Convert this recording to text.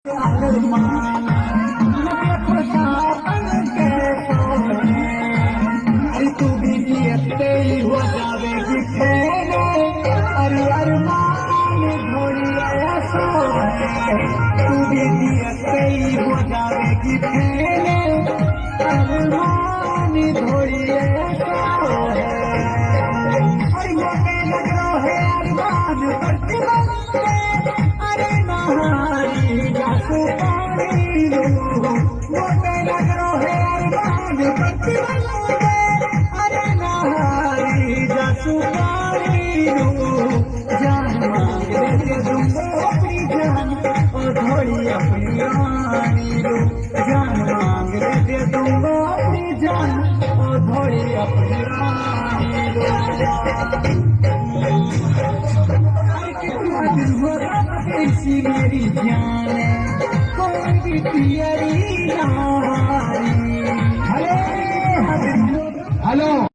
अरे तू भी जियते ही हो जावेगी फेरे, अरे अरमान घोड़ी आया सो है। तू भी जियते ही हो जावेगी फेरे, अरमान घोड़ी आया सो है। अरे मोटे लग रहा है अरमान बढ़ते बढ़ते, अरे नहारी जासू पानी लो। मोटे लग रहा है अरमान बढ़ते बढ़ते, अरे नहारी जासू पानी लो। जान मांग दे दूंगा अपनी जान, और थोड़ी अपनी रानी लो। जान मांग दे दूंगा अपनी जान, और थोड़ी अपनी रानी लो। ऐसी मेरी जान है, कोई भी पियरी ना